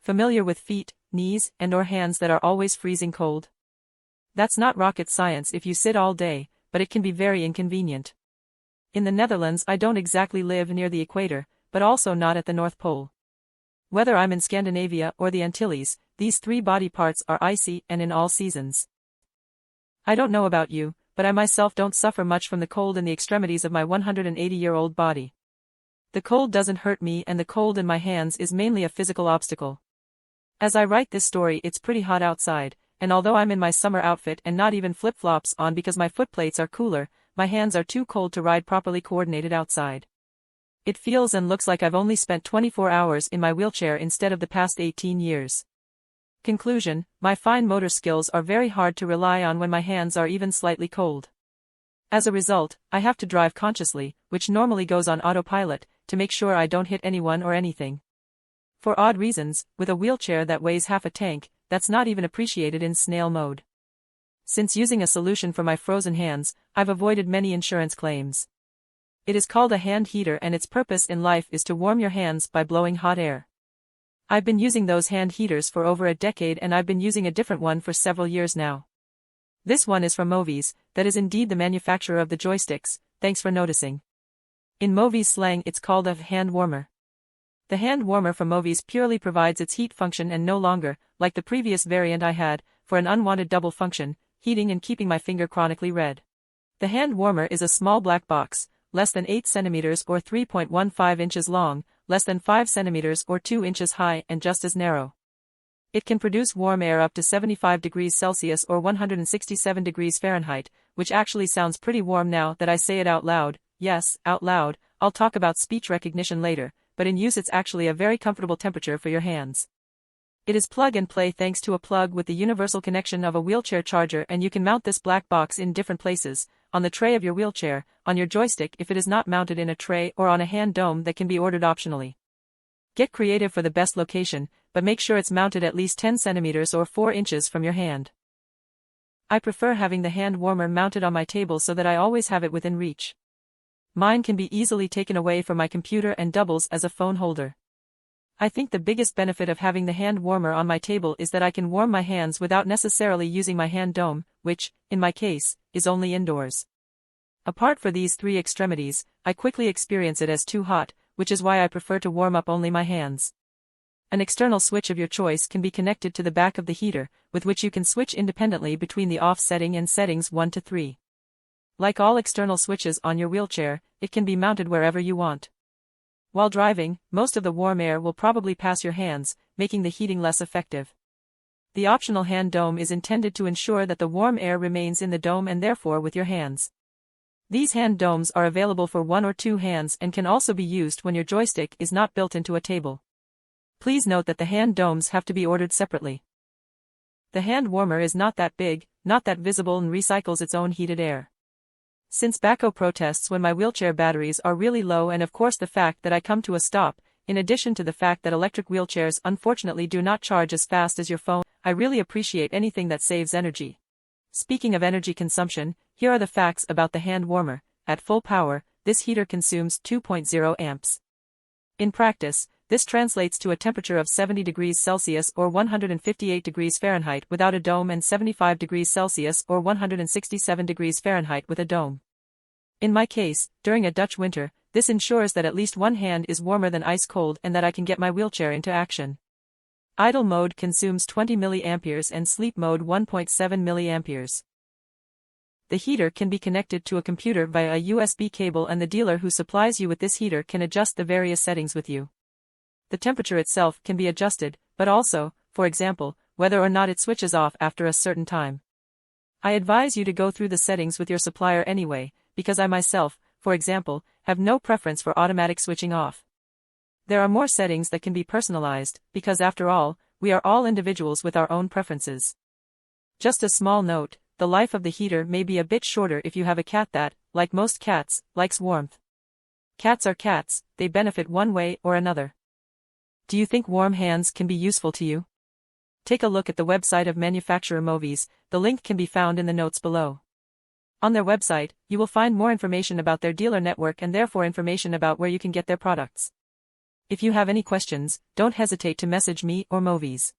Familiar with feet, knees, and/or hands that are always freezing cold? That's not rocket science if you sit all day, but it can be very inconvenient. In the Netherlands I don't exactly live near the equator, but also not at the North Pole. Whether I'm in Scandinavia or the Antilles, these three body parts are icy and in all seasons. I don't know about you, but I myself don't suffer much from the cold in the extremities of my 180-year-old body. The cold doesn't hurt me, and the cold in my hands is mainly a physical obstacle. As I write this story, it's pretty hot outside, and although I'm in my summer outfit and not even flip-flops on because my footplates are cooler, my hands are too cold to ride properly coordinated outside. It feels and looks like I've only spent 24 hours in my wheelchair instead of the past 18 years. Conclusion: my fine motor skills are very hard to rely on when my hands are even slightly cold. As a result, I have to drive consciously, which normally goes on autopilot, to make sure I don't hit anyone or anything. For odd reasons, with a wheelchair that weighs half a tank, that's not even appreciated in snail mode. Since using a solution for my frozen hands, I've avoided many insurance claims. It is called a hand heater, and its purpose in life is to warm your hands by blowing hot air. I've been using those hand heaters for over a decade, and I've been using a different one for several years now. This one is from mo-vis, that is indeed the manufacturer of the joysticks, thanks for noticing. In mo-vis slang it's called a hand warmer. The hand warmer from mo-vis purely provides its heat function and no longer, like the previous variant I had, for an unwanted double function, heating and keeping my finger chronically red. The hand warmer is a small black box, less than 8 centimeters or 3.15 inches long, less than 5 centimeters or 2 inches high, and just as narrow. It can produce warm air up to 75 degrees Celsius or 167 degrees Fahrenheit, which actually sounds pretty warm now that I say it out loud. Yes, out loud. I'll talk about speech recognition later, but in use it's actually a very comfortable temperature for your hands. It is plug and play thanks to a plug with the universal connection of a wheelchair charger, and you can mount this black box in different places: on the tray of your wheelchair, on your joystick if it is not mounted in a tray, or on a hand dome that can be ordered optionally. Get creative for the best location, but make sure it's mounted at least 10 centimeters or 4 inches from your hand. I prefer having the hand warmer mounted on my table so that I always have it within reach. Mine can be easily taken away from my computer and doubles as a phone holder. I think the biggest benefit of having the hand warmer on my table is that I can warm my hands without necessarily using my hand dome, which, in my case, is only indoors. Apart from these three extremities, I quickly experience it as too hot, which is why I prefer to warm up only my hands. An external switch of your choice can be connected to the back of the heater, with which you can switch independently between the off setting and settings 1 to 3. Like all external switches on your wheelchair, it can be mounted wherever you want. While driving, most of the warm air will probably pass your hands, making the heating less effective. The optional hand dome is intended to ensure that the warm air remains in the dome and therefore with your hands. These hand domes are available for 1 or 2 hands and can also be used when your joystick is not built into a table. Please note that the hand domes have to be ordered separately. The hand warmer is not that big, not that visible, and recycles its own heated air. Since backhoe protests when my wheelchair batteries are really low, and of course the fact that I come to a stop, in addition to the fact that electric wheelchairs unfortunately do not charge as fast as your phone, I really appreciate anything that saves energy. Speaking of energy consumption, here are the facts about the hand warmer. At full power, this heater consumes 2.0 amps. In practice, this translates to a temperature of 70 degrees Celsius or 158 degrees Fahrenheit without a dome, and 75 degrees Celsius or 167 degrees Fahrenheit with a dome. In my case, during a Dutch winter, this ensures that at least one hand is warmer than ice cold and that I can get my wheelchair into action. Idle mode consumes 20 milliamperes and sleep mode 1.7 milliamperes. The heater can be connected to a computer via a USB cable, and the dealer who supplies you with this heater can adjust the various settings with you. The temperature itself can be adjusted, but also, for example, whether or not it switches off after a certain time. I advise you to go through the settings with your supplier anyway, because I myself, for example, have no preference for automatic switching off. There are more settings that can be personalized, because after all, we are all individuals with our own preferences. Just a small note: the life of the heater may be a bit shorter if you have a cat that, like most cats, likes warmth. Cats are cats, they benefit one way or another. Do you think warm hands can be useful to you? Take a look at the website of manufacturer mo-vis, the link can be found in the notes below. On their website, you will find more information about their dealer network and therefore information about where you can get their products. If you have any questions, don't hesitate to message me or mo-vis.